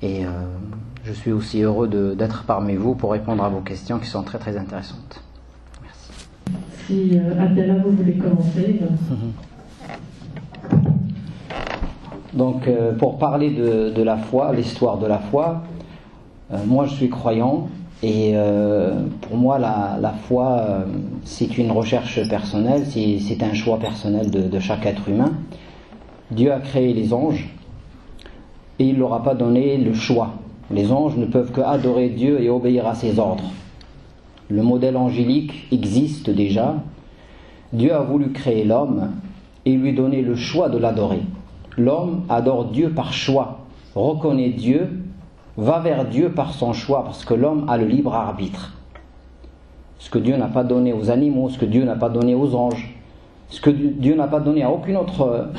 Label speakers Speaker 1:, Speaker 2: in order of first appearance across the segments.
Speaker 1: Et je suis aussi heureux d'être parmi vous pour répondre à vos questions qui sont très très intéressantes. Merci.
Speaker 2: Si Abdallah, vous voulez commencer.
Speaker 1: Donc pour parler de la foi, l'histoire de la foi, moi je suis croyant et pour moi la foi c'est une recherche personnelle, c'est un choix personnel de chaque être humain. Dieu a créé les anges et il ne leur a pas donné le choix. Les anges ne peuvent qu'adorer Dieu et obéir à ses ordres. Le modèle angélique existe déjà. Dieu a voulu créer l'homme et lui donner le choix de l'adorer. L'homme adore Dieu par choix, reconnaît Dieu, va vers Dieu par son choix, parce que l'homme a le libre arbitre. Ce que Dieu n'a pas donné aux animaux, ce que Dieu n'a pas donné aux anges, ce que Dieu n'a pas donné à aucune autre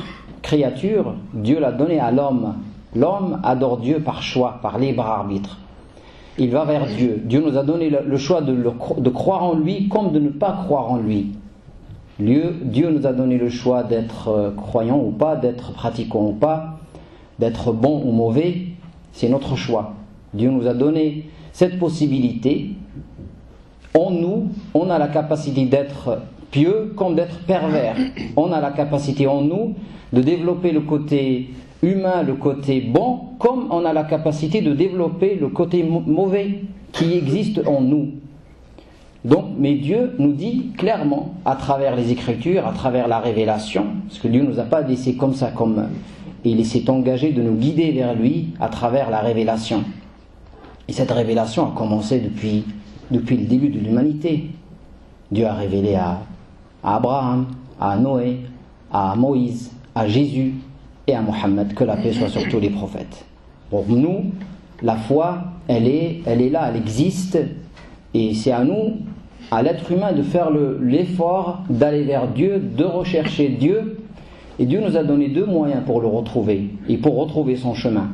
Speaker 1: créature, Dieu l'a donné à l'homme. L'homme adore Dieu par choix, par libre arbitre. Il va vers Dieu. Dieu nous a donné le choix de croire en lui comme de ne pas croire en lui. Dieu nous a donné le choix d'être croyant ou pas, d'être pratiquant ou pas, d'être bon ou mauvais. C'est notre choix. Dieu nous a donné cette possibilité. En nous, on a la capacité d'être pieux comme d'être pervers. On a la capacité en nous de développer le côté humain, le côté bon, comme on a la capacité de développer le côté mauvais qui existe en nous. Donc, mais Dieu nous dit clairement, à travers les Écritures, à travers la révélation, parce que Dieu ne nous a pas laissé comme ça, il s'est engagé de nous guider vers lui à travers la révélation. Et cette révélation a commencé depuis le début de l'humanité. Dieu a révélé à Abraham, à Noé, à Moïse, à Jésus et à Mohammed, que la paix soit sur tous les prophètes. Pour nous, la foi, elle est là, elle existe, et c'est à nous, à l'être humain, de faire l'effort d'aller vers Dieu, de rechercher Dieu. Et Dieu nous a donné deux moyens pour le retrouver et pour retrouver son chemin.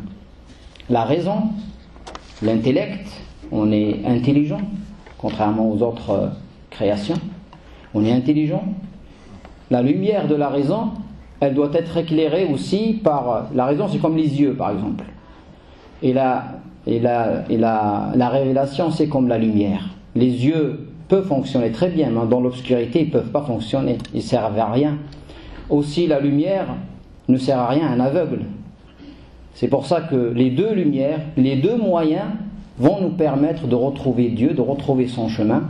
Speaker 1: La raison, l'intellect, on est intelligent, contrairement aux autres créations. On est intelligent. La lumière de la raison, elle doit être éclairée aussi par... La raison, c'est comme les yeux, par exemple. Et la révélation, c'est comme la lumière. Les yeux peuvent fonctionner très bien, mais dans l'obscurité, ils ne peuvent pas fonctionner. Ils ne servent à rien. Aussi, la lumière ne sert à rien à un aveugle. C'est pour ça que les deux lumières, les deux moyens vont nous permettre de retrouver Dieu, de retrouver son chemin.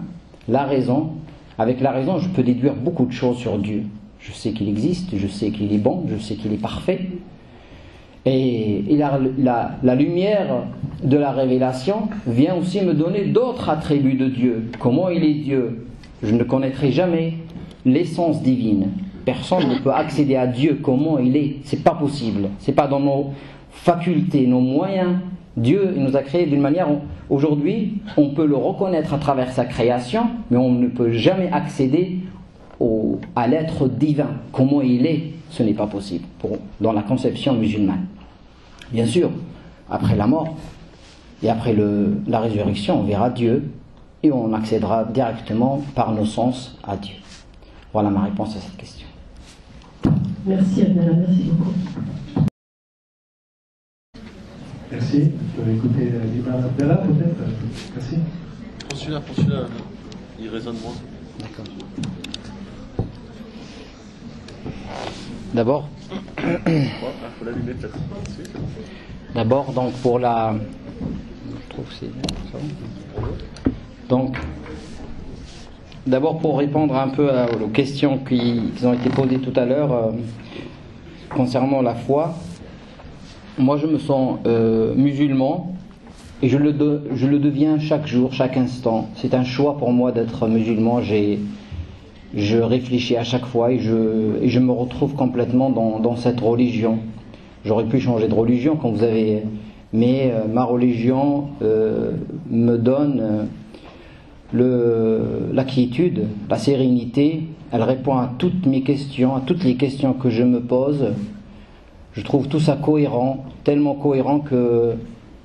Speaker 1: La raison, avec la raison, je peux déduire beaucoup de choses sur Dieu. Je sais qu'il existe, je sais qu'il est bon, je sais qu'il est parfait. Et la lumière de la révélation vient aussi me donner d'autres attributs de Dieu. Comment il est Dieu? Je ne connaîtrai jamais l'essence divine. Personne ne peut accéder à Dieu comment il est. C'est pas possible. C'est pas dans nos facultés, nos moyens. Dieu il nous a créés d'une manière où, aujourd'hui, on peut le reconnaître à travers sa création, mais on ne peut jamais accéder à l'être divin. Comment il est, ce n'est pas possible dans la conception musulmane. Bien sûr, après la mort et après la résurrection, on verra Dieu et on accédera directement par nos sens à Dieu. Voilà ma réponse à cette question.
Speaker 2: Merci Abdallah, merci beaucoup.
Speaker 3: Merci. Vous pouvez écouter l'imam Abdallah peut-être. Merci.
Speaker 4: Pour celui-là, il résonne moins.
Speaker 1: D'accord. D'abord,
Speaker 4: faut l'allumer peut-être.
Speaker 1: D'abord, donc pour la, je trouve que c'est donc d'abord pour répondre un peu aux questions qui ont été posées tout à l'heure concernant la foi. Moi, je me sens musulman et je le deviens chaque jour, chaque instant. C'est un choix pour moi d'être musulman. Je réfléchis à chaque fois et je me retrouve complètement dans cette religion. J'aurais pu changer de religion quand vous avez... Mais ma religion me donne la quiétude, la sérénité. Elle répond à toutes mes questions, à toutes les questions que je me pose. Je trouve tout ça cohérent, tellement cohérent que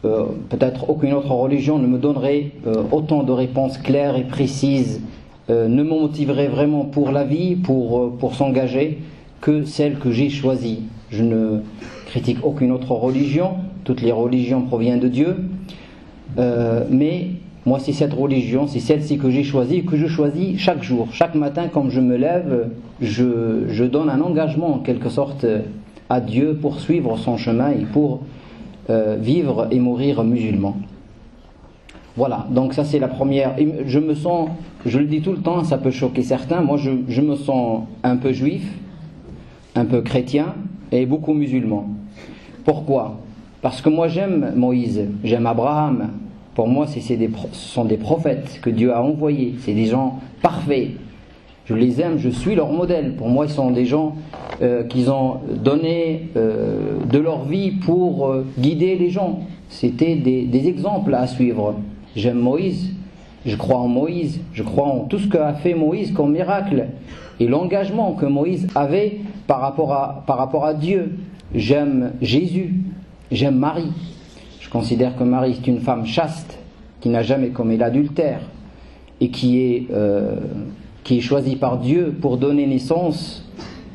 Speaker 1: peut-être aucune autre religion ne me donnerait autant de réponses claires et précises, ne me motiverait vraiment pour la vie, pour s'engager, que celle que j'ai choisie. Je ne critique aucune autre religion, toutes les religions proviennent de Dieu, mais moi c'est cette religion, c'est celle-ci que j'ai choisie, que je choisis chaque jour. Chaque matin quand je me lève, je donne un engagement en quelque sorte à Dieu pour suivre son chemin et pour vivre et mourir musulman. Voilà, donc ça c'est la première. Je me sens, je le dis tout le temps, ça peut choquer certains, moi je me sens un peu juif, un peu chrétien et beaucoup musulman. Pourquoi? Parce que moi j'aime Moïse, j'aime Abraham. Pour moi ce sont des prophètes que Dieu a envoyés, c'est des gens parfaits. Je les aime, je suis leur modèle. Pour moi, ils sont des gens qui ont donné de leur vie pour guider les gens. C'était des exemples à suivre. J'aime Moïse, je crois en Moïse, je crois en tout ce qu'a fait Moïse comme miracle et l'engagement que Moïse avait par rapport à Dieu. J'aime Jésus, j'aime Marie. Je considère que Marie est une femme chaste qui n'a jamais commis l'adultère et qui est choisi par Dieu pour donner naissance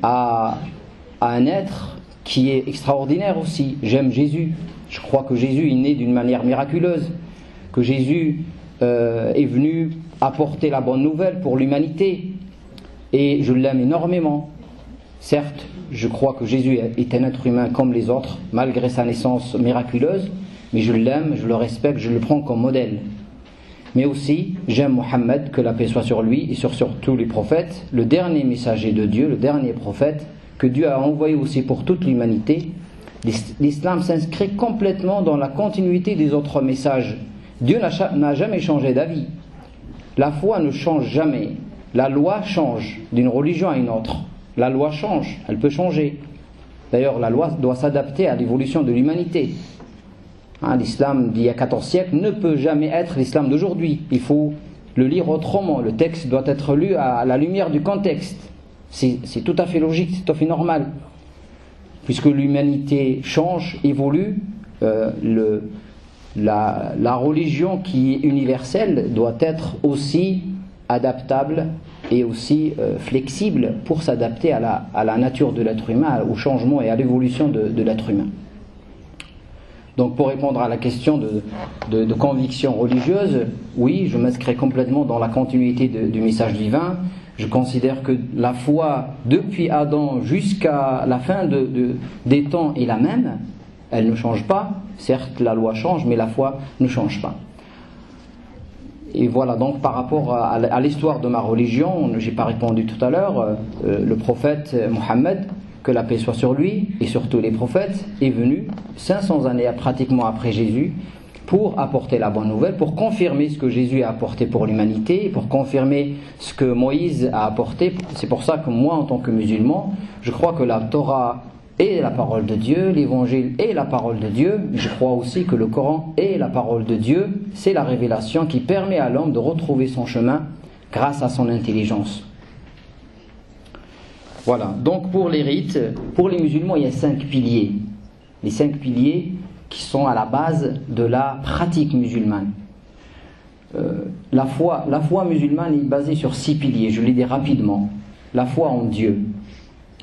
Speaker 1: à un être qui est extraordinaire aussi. J'aime Jésus. Je crois que Jésus est né d'une manière miraculeuse, que Jésus est venu apporter la bonne nouvelle pour l'humanité, et je l'aime énormément. Certes, je crois que Jésus est un être humain comme les autres, malgré sa naissance miraculeuse, mais je l'aime, je le respecte, je le prends comme modèle. Mais aussi, j'aime Mohammed, que la paix soit sur lui et sur tous les prophètes, le dernier messager de Dieu, le dernier prophète, que Dieu a envoyé aussi pour toute l'humanité. L'islam s'inscrit complètement dans la continuité des autres messages. Dieu n'a jamais changé d'avis. La foi ne change jamais. La loi change d'une religion à une autre. La loi change, elle peut changer. D'ailleurs, la loi doit s'adapter à l'évolution de l'humanité. L'islam d'il y a 14 siècles ne peut jamais être l'islam d'aujourd'hui. Il faut le lire autrement. Le texte doit être lu à la lumière du contexte. C'est tout à fait logique, c'est tout à fait normal. Puisque l'humanité change, évolue, la religion qui est universelle doit être aussi adaptable et aussi flexible pour s'adapter à la nature de l'être humain, au changement et à l'évolution de l'être humain. Donc pour répondre à la question de conviction religieuse, oui, je m'inscris complètement dans la continuité du message divin. Je considère que la foi, depuis Adam jusqu'à la fin des temps, est la même. Elle ne change pas. Certes, la loi change, mais la foi ne change pas. Et voilà, donc par rapport à l'histoire de ma religion, je n'ai pas répondu tout à l'heure, le prophète Mohammed, que la paix soit sur lui et sur tous les prophètes, est venu 500 années pratiquement après Jésus pour apporter la bonne nouvelle, pour confirmer ce que Jésus a apporté pour l'humanité, pour confirmer ce que Moïse a apporté. C'est pour ça que moi, en tant que musulman, je crois que la Torah est la parole de Dieu, l'évangile est la parole de Dieu. Je crois aussi que le Coran est la parole de Dieu. C'est la révélation qui permet à l'homme de retrouver son chemin grâce à son intelligence. Voilà, donc pour les rites, pour les musulmans, il y a 5 piliers. Les 5 piliers qui sont à la base de la pratique musulmane. La foi musulmane est basée sur 6 piliers, je les dis rapidement. La foi en Dieu.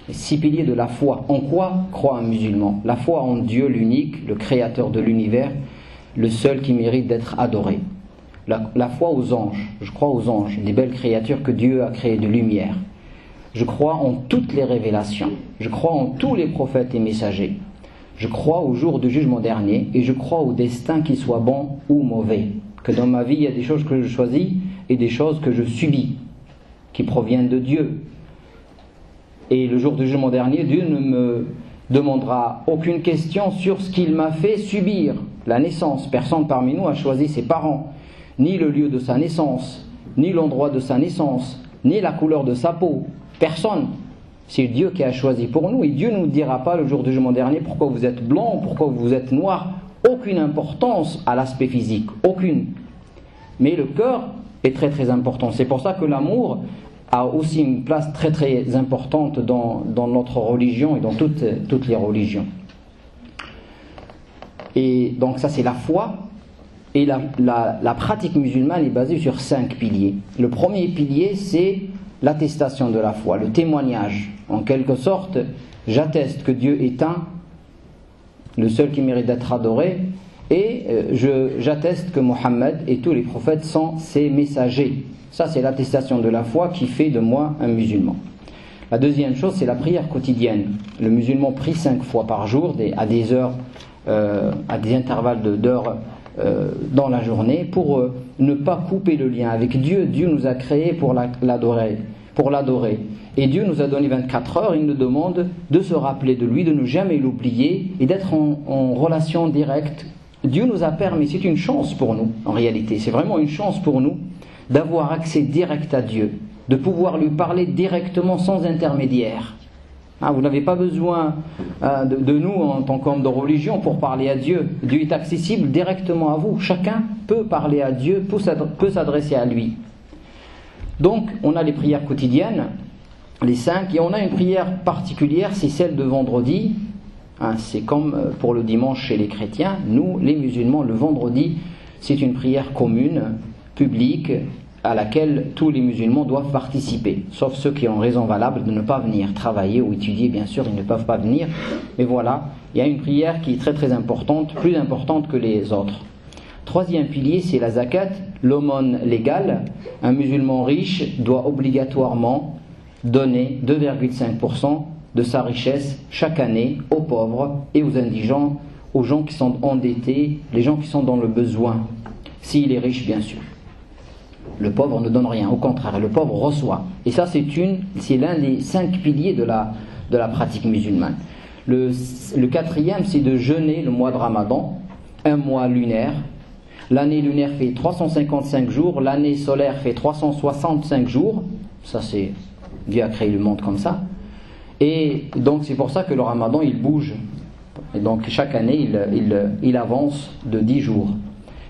Speaker 1: Les 6 piliers de la foi. En quoi croit un musulman? La foi en Dieu l'unique, le créateur de l'univers, le seul qui mérite d'être adoré. La foi aux anges. Je crois aux anges, des belles créatures que Dieu a créées de lumière. Je crois en toutes les révélations. Je crois en tous les prophètes et messagers. Je crois au jour du jugement dernier et je crois au destin, qu'il soit bon ou mauvais. Que dans ma vie, il y a des choses que je choisis et des choses que je subis, qui proviennent de Dieu. Et le jour du jugement dernier, Dieu ne me demandera aucune question sur ce qu'il m'a fait subir. La naissance, personne parmi nous a choisi ses parents, ni le lieu de sa naissance, ni l'endroit de sa naissance, ni la couleur de sa peau. Personne. C'est Dieu qui a choisi pour nous et Dieu ne nous dira pas le jour du jugement dernier pourquoi vous êtes blanc, pourquoi vous êtes noir. Aucune importance à l'aspect physique, aucune. Mais le cœur est très très important. C'est pour ça que l'amour a aussi une place très très importante dans notre religion et dans toutes les religions. Et donc ça c'est la foi. Et la pratique musulmane est basée sur 5 piliers. Le premier pilier c'est l'attestation de la foi, le témoignage. En quelque sorte, j'atteste que Dieu est un le seul qui mérite d'être adoré, et j'atteste que Mohammed et tous les prophètes sont ses messagers. Ça, c'est l'attestation de la foi qui fait de moi un musulman. La deuxième chose, c'est la prière quotidienne. Le musulman prie 5 fois par jour, à des heures, à des intervalles d'heures dans la journée, pour ne pas couper le lien avec Dieu. Dieu nous a créés pour l'adorer. Et Dieu nous a donné 24 heures, il nous demande de se rappeler de lui, de ne jamais l'oublier et d'être en relation directe. Dieu nous a permis, c'est une chance pour nous en réalité, c'est vraiment une chance pour nous d'avoir accès direct à Dieu, de pouvoir lui parler directement sans intermédiaire. Vous n'avez pas besoin de nous en tant qu'homme de religion pour parler à Dieu. Dieu est accessible directement à vous. Chacun peut parler à Dieu, peut s'adresser à lui. Donc, on a les prières quotidiennes, les 5, et on a une prière particulière, c'est celle de vendredi. C'est comme pour le dimanche chez les chrétiens. Nous, les musulmans, le vendredi, c'est une prière commune, publique, à laquelle tous les musulmans doivent participer, sauf ceux qui ont raison valable de ne pas venir travailler ou étudier, bien sûr, ils ne peuvent pas venir. Mais voilà, il y a une prière qui est très très importante, plus importante que les autres. Troisième pilier, c'est la zakat, l'aumône légale. Un musulman riche doit obligatoirement donner 2,5% de sa richesse chaque année aux pauvres et aux indigents, aux gens qui sont endettés, les gens qui sont dans le besoin, s'il est riche bien sûr. Le pauvre ne donne rien, au contraire, le pauvre reçoit. Et ça, c'est l'un des 5 piliers de la pratique musulmane. Le quatrième, c'est de jeûner le mois de Ramadan, un mois lunaire. L'année lunaire fait 355 jours, l'année solaire fait 365 jours. Ça, c'est Dieu a créé le monde comme ça. Et donc, c'est pour ça que le Ramadan, il bouge. Et donc, chaque année, il avance de 10 jours.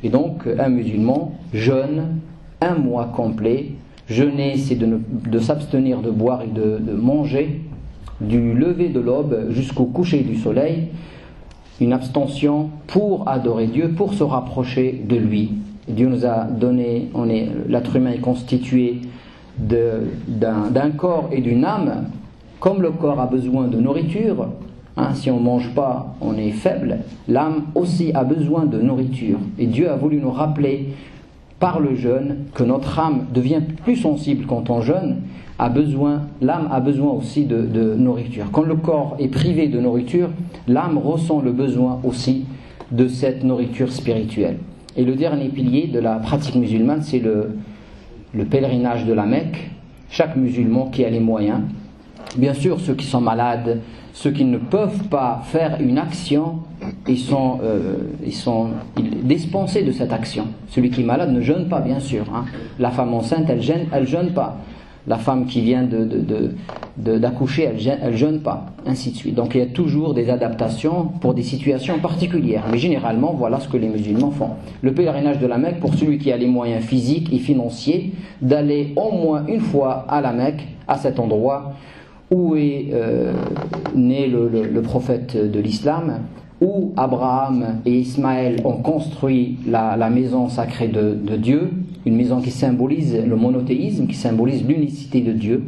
Speaker 1: Et donc, un musulman jeûne un mois complet. Jeûner, c'est de s'abstenir de boire et de manger du lever de l'aube jusqu'au coucher du soleil. Une abstention pour adorer Dieu, pour se rapprocher de lui. Dieu nous a donné, l'être humain est constitué d'un corps et d'une âme. Comme le corps a besoin de nourriture, si on ne mange pas, on est faible, l'âme aussi a besoin de nourriture. Et Dieu a voulu nous rappeler par le jeûne que notre âme devient plus sensible quand on jeûne, l'âme a besoin aussi de nourriture. Quand le corps est privé de nourriture, l'âme ressent le besoin aussi de cette nourriture spirituelle. Et le dernier pilier de la pratique musulmane, c'est le pèlerinage de la Mecque. Chaque musulman qui a les moyens, bien sûr ceux qui sont malades, ceux qui ne peuvent pas faire une action, ils sont dispensés de cette action. Celui qui est malade ne jeûne pas, bien sûr. La femme enceinte, elle jeûne pas. La femme qui vient d'accoucher, elle jeûne pas, ainsi de suite. Donc il y a toujours des adaptations pour des situations particulières. Mais généralement, voilà ce que les musulmans font. Le pèlerinage de la Mecque, pour celui qui a les moyens physiques et financiers, d'aller au moins une fois à la Mecque, à cet endroit où est né le prophète de l'islam, où Abraham et Ismaël ont construit la maison sacrée de Dieu, une maison qui symbolise le monothéisme, qui symbolise l'unicité de Dieu.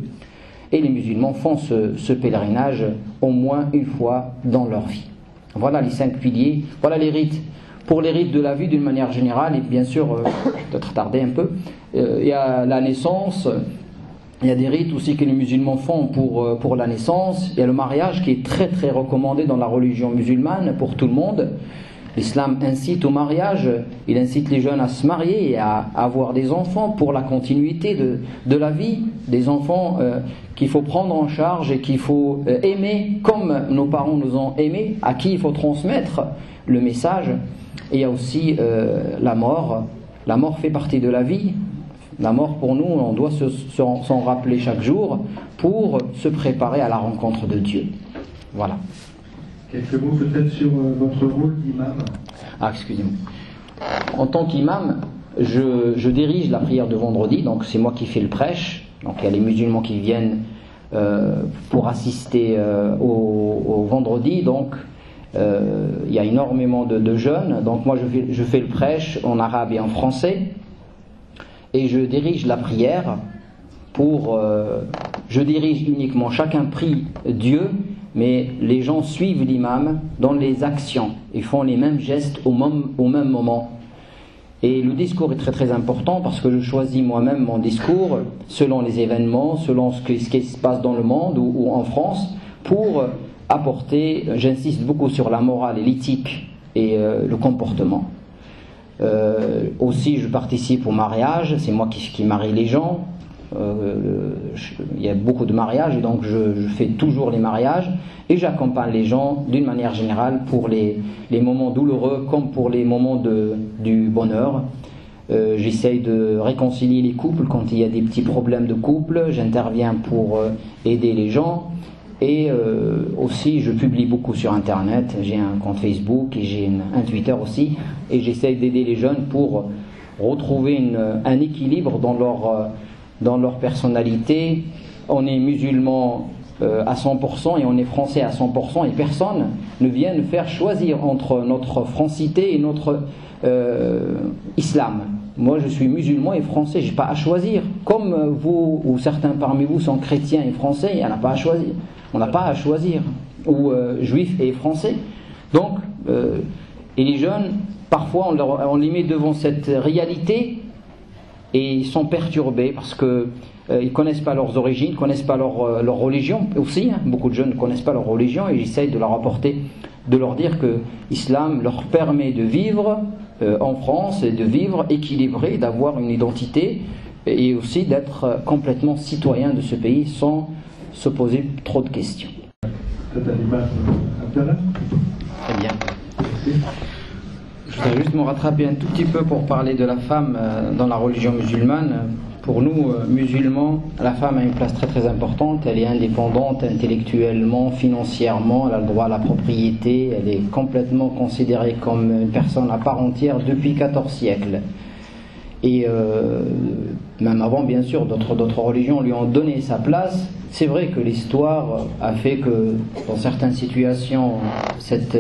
Speaker 1: Et les musulmans font ce pèlerinage au moins une fois dans leur vie. Voilà les 5 piliers, voilà les rites. Pour les rites de la vie d'une manière générale, et bien sûr, peut-être tarder un peu, il y a la naissance. Il y a des rites aussi que les musulmans font pour la naissance. Il y a le mariage qui est très très recommandé dans la religion musulmane pour tout le monde. L'islam incite au mariage, il incite les jeunes à se marier et à avoir des enfants pour la continuité de la vie. Des enfants qu'il faut prendre en charge et qu'il faut aimer comme nos parents nous ont aimés, à qui il faut transmettre le message. Et il y a aussi la mort. La mort fait partie de la vie. La mort pour nous, on doit s'en rappeler chaque jour pour se préparer à la rencontre de Dieu. Voilà.
Speaker 3: Quelques mots peut-être sur votre rôle d'imam.
Speaker 1: Excusez-moi. En tant qu'imam, je dirige la prière de vendredi, donc c'est moi qui fais le prêche. Donc il y a les musulmans qui viennent pour assister au vendredi, donc il y a énormément de jeunes. Donc moi je fais le prêche en arabe et en français. Et je dirige la prière je dirige uniquement, chacun prie Dieu, mais les gens suivent l'imam dans les actions. Ils font les mêmes gestes au même moment. Et le discours est très très important parce que je choisis moi-même mon discours selon les événements, selon ce qui se passe dans le monde ou en France, pour apporter, j'insiste beaucoup sur la morale et l'éthique et le comportement. Aussi je participe au mariage, c'est moi qui marie les gens. Il y a beaucoup de mariages et donc je fais toujours les mariages et j'accompagne les gens d'une manière générale pour les moments douloureux comme pour les moments du bonheur. J'essaye de réconcilier les couples quand il y a des petits problèmes de couple, j'interviens pour aider les gens et aussi je publie beaucoup sur internet, j'ai un compte Facebook et j'ai un Twitter aussi et j'essaye d'aider les jeunes pour retrouver un équilibre dans leur personnalité. On est musulman à 100% et on est français à 100% et personne ne vient nous faire choisir entre notre francité et notre islam. Moi je suis musulman et français, j'ai pas à choisir. Comme vous ou certains parmi vous sont chrétiens et français, il n'y en a pas à choisir. On n'a pas à choisir. Ou juifs et français. Donc, et les jeunes, parfois on les met devant cette réalité et ils sont perturbés parce que ils ne connaissent pas leurs origines, ils ne connaissent pas leur religion aussi. Beaucoup de jeunes ne connaissent pas leur religion et j'essaye de leur apporter, de leur dire que l'islam leur permet de vivre en France et de vivre équilibré, d'avoir une identité et aussi d'être complètement citoyen de ce pays sans se poser trop de questions. Très bien. Je voudrais juste me rattraper un tout petit peu pour parler de la femme dans la religion musulmane. Pour nous, musulmans, la femme a une place très très importante. Elle est indépendante intellectuellement, financièrement, elle a le droit à la propriété, elle est complètement considérée comme une personne à part entière depuis 14 siècles. Et même avant, bien sûr, d'autres religions lui ont donné sa place. C'est vrai que l'histoire a fait que dans certaines situations, cette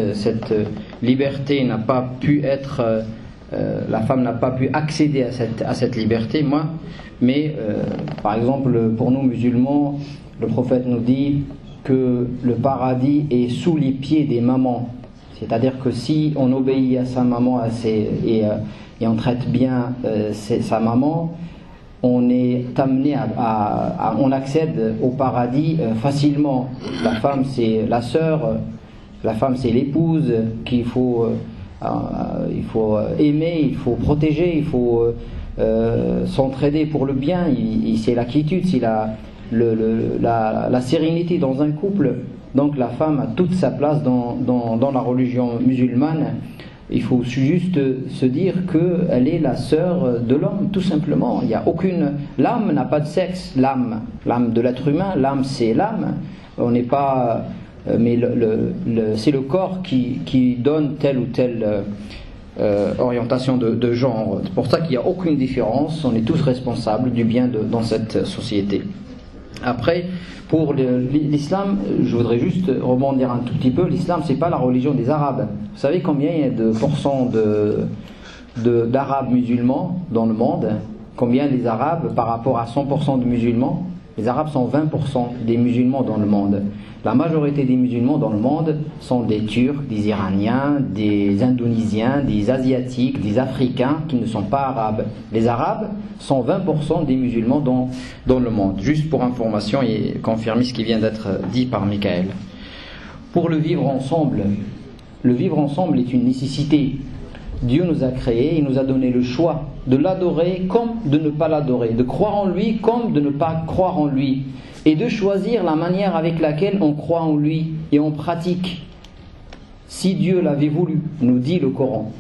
Speaker 1: liberté n'a pas pu être, la femme n'a pas pu accéder à cette liberté, mais par exemple pour nous musulmans, le prophète nous dit que le paradis est sous les pieds des mamans. C'est-à-dire que si on obéit à sa maman et on traite bien sa maman, on est amené on accède au paradis facilement. La femme c'est la sœur, la femme c'est l'épouse qu'il faut aimer, il faut protéger, il faut s'entraider pour le bien. C'est la quiétude, c'est la sérénité dans un couple. Donc la femme a toute sa place dans la religion musulmane. Il faut juste se dire qu'elle est la sœur de l'homme, tout simplement. Il y a aucune... L'âme n'a pas de sexe. L'âme de l'être humain, l'âme c'est l'âme. On n'est pas... mais c'est le corps qui donne telle ou telle orientation de genre. C'est pour ça qu'il n'y a aucune différence. On est tous responsables du bien dans cette société. Après, pour l'islam, je voudrais juste rebondir un tout petit peu. L'islam, c'est pas la religion des Arabes. Vous savez combien il y a de pourcents d'Arabes musulmans dans le monde? Combien les Arabes par rapport à 100% de musulmans? Les Arabes sont 20% des musulmans dans le monde. La majorité des musulmans dans le monde sont des Turcs, des Iraniens, des Indonésiens, des Asiatiques, des Africains qui ne sont pas Arabes. Les Arabes sont 20% des musulmans dans le monde. Juste pour information et confirmer ce qui vient d'être dit par Michael. Pour le vivre ensemble est une nécessité. Dieu nous a créés, il nous a donné le choix de l'adorer comme de ne pas l'adorer, de croire en lui comme de ne pas croire en lui, et de choisir la manière avec laquelle on croit en lui et on pratique. Si Dieu l'avait voulu, nous dit le Coran,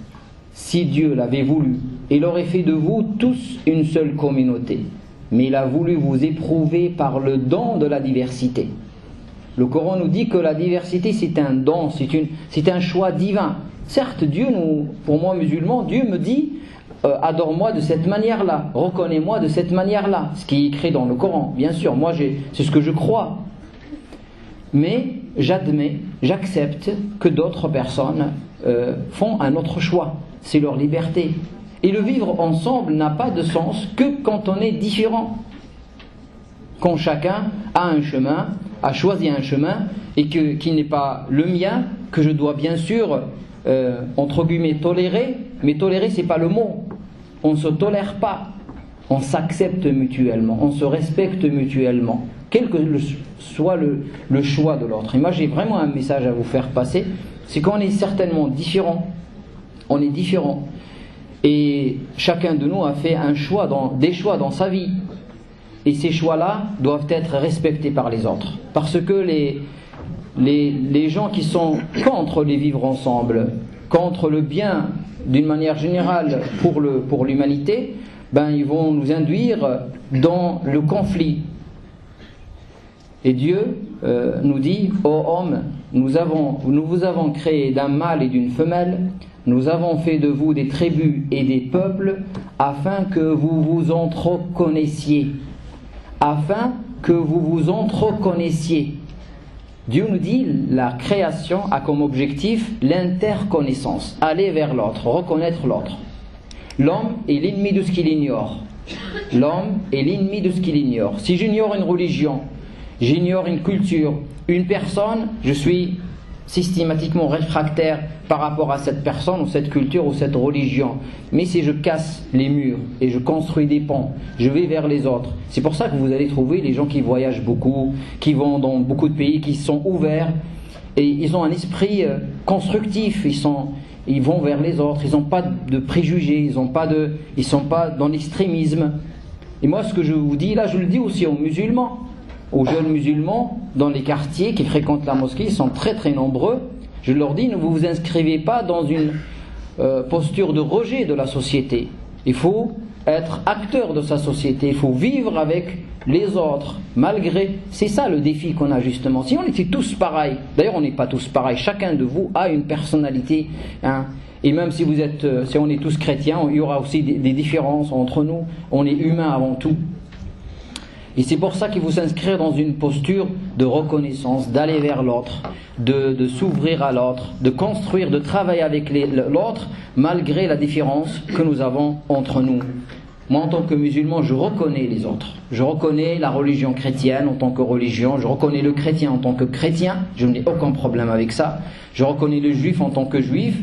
Speaker 1: si Dieu l'avait voulu, il aurait fait de vous tous une seule communauté, mais il a voulu vous éprouver par le don de la diversité. Le Coran nous dit que la diversité c'est un don, c'est un choix divin. Certes, Dieu, pour moi musulman, Dieu me dit adore-moi de cette manière-là, reconnais-moi de cette manière-là, ce qui est écrit dans le Coran. Bien sûr, moi c'est ce que je crois. Mais j'admets, j'accepte que d'autres personnes font un autre choix. C'est leur liberté. Et le vivre ensemble n'a pas de sens que quand on est différent. Quand chacun a un chemin, a choisi un chemin et qui n'est pas le mien, que je dois bien sûr, entre guillemets, tolérer. Mais tolérer, c'est pas le mot. On ne se tolère pas. On s'accepte mutuellement, on se respecte mutuellement, quel que soit le choix de l'autre. Et moi, j'ai vraiment un message à vous faire passer, c'est qu'on est certainement différents. On est différents. Et chacun de nous a fait des choix dans sa vie. Et ces choix-là doivent être respectés par les autres. Parce que les gens qui sont contre les vivre ensemble, contre le bien d'une manière générale pour l'humanité, ils vont nous induire dans le conflit. Et Dieu nous dit: ô homme, nous vous avons créé d'un mâle et d'une femelle, nous avons fait de vous des tribus et des peuples, afin que vous vous entreconnaissiez. Afin que vous vous entreconnaissiez. Dieu nous dit, la création a comme objectif l'interconnaissance, aller vers l'autre, reconnaître l'autre. L'homme est l'ennemi de ce qu'il ignore. L'homme est l'ennemi de ce qu'il ignore. Si j'ignore une religion, j'ignore une culture, une personne, je suis systématiquement réfractaire par rapport à cette personne ou cette culture ou cette religion. Mais si je casse les murs et je construis des ponts, je vais vers les autres. C'est pour ça que vous allez trouver les gens qui voyagent beaucoup, qui vont dans beaucoup de pays, qui sont ouverts et ils ont un esprit constructif. Ils vont vers les autres, ils n'ont pas de préjugés, ils ne sont pas dans l'extrémisme. Et moi, ce que je vous dis là, je le dis aussi aux musulmans, aux jeunes musulmans dans les quartiers qui fréquentent la mosquée, ils sont très très nombreux. Je leur dis, ne vous inscrivez pas dans une posture de rejet de la société. Il faut être acteur de sa société, il faut vivre avec les autres, malgré... C'est ça le défi qu'on a justement. Si on était tous pareils, d'ailleurs on n'est pas tous pareils, chacun de vous a une personnalité, hein, et même si on est tous chrétiens, il y aura aussi des différences entre nous, on est humains avant tout. Et c'est pour ça qu'il faut s'inscrire dans une posture de reconnaissance, d'aller vers l'autre, de s'ouvrir à l'autre, de construire, de travailler avec l'autre, malgré la différence que nous avons entre nous. Moi, en tant que musulman, je reconnais les autres. Je reconnais la religion chrétienne en tant que religion, je reconnais le chrétien en tant que chrétien, je n'ai aucun problème avec ça. Je reconnais le juif en tant que juif,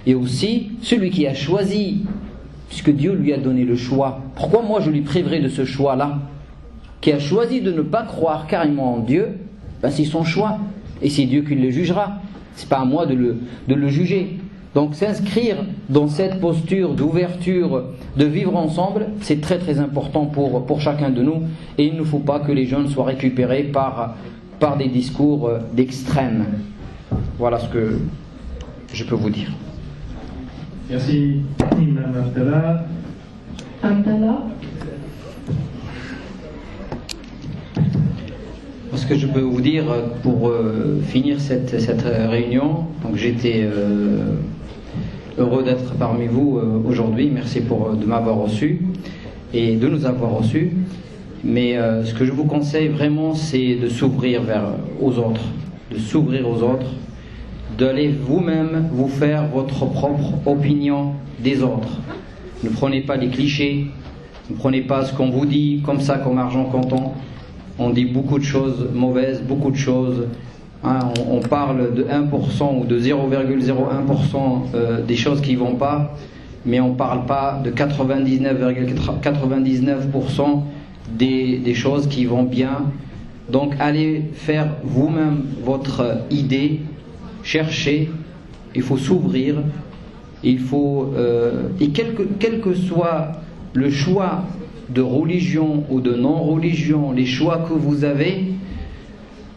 Speaker 1: et aussi celui qui a choisi, puisque Dieu lui a donné le choix. Pourquoi moi je lui priverai de ce choix-là ? Qui a choisi de ne pas croire carrément en Dieu, c'est son choix. Et c'est Dieu qui le jugera. C'est pas à moi de le juger. Donc s'inscrire dans cette posture d'ouverture, de vivre ensemble, c'est très très important pour chacun de nous. Et il ne faut pas que les jeunes soient récupérés par des discours d'extrême. Voilà ce que je peux vous dire.
Speaker 3: Merci, Imam Abdallah.
Speaker 2: Abdallah.
Speaker 1: Ce que je peux vous dire pour finir cette réunion, donc j'étais heureux d'être parmi vous aujourd'hui, merci de m'avoir reçu et de nous avoir reçus, mais ce que je vous conseille vraiment, c'est de s'ouvrir aux autres, d'aller vous-même vous faire votre propre opinion des autres. Ne prenez pas les clichés, ne prenez pas ce qu'on vous dit comme ça, comme argent comptant. On dit beaucoup de choses mauvaises, beaucoup de choses. Hein, on parle de 1% ou de 0,01% des choses qui ne vont pas, mais on ne parle pas de 99,99% des choses qui vont bien. Donc allez faire vous-même votre idée, cherchez, il faut s'ouvrir, il faut, et quel que soit le choix de religion ou de non-religion, les choix que vous avez,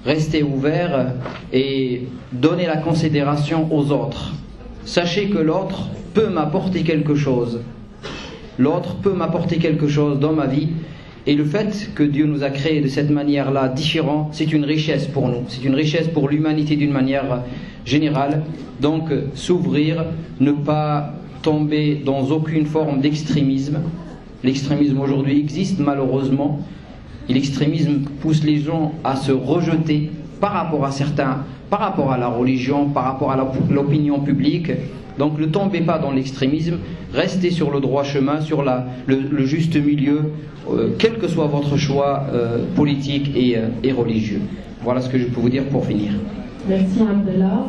Speaker 1: restez ouverts et donnez la considération aux autres. Sachez que l'autre peut m'apporter quelque chose. L'autre peut m'apporter quelque chose dans ma vie. Et le fait que Dieu nous a créés de cette manière-là, différents, c'est une richesse pour nous. C'est une richesse pour l'humanité d'une manière générale. Donc, s'ouvrir, ne pas tomber dans aucune forme d'extrémisme. L'extrémisme aujourd'hui existe malheureusement, et l'extrémisme pousse les gens à se rejeter par rapport à certains, par rapport à la religion, par rapport à l'opinion publique. Donc ne tombez pas dans l'extrémisme, restez sur le droit chemin, sur le juste milieu, quel que soit votre choix politique et religieux. Voilà ce que je peux vous dire pour finir.
Speaker 2: Merci Abdallah.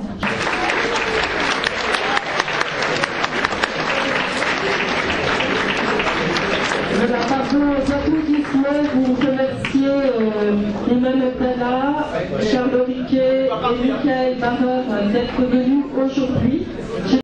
Speaker 2: Voilà, pardon, d'applaudissements pour remercier Imam Abdallah, Charles Riquet et Michael Barreur d'être venus aujourd'hui.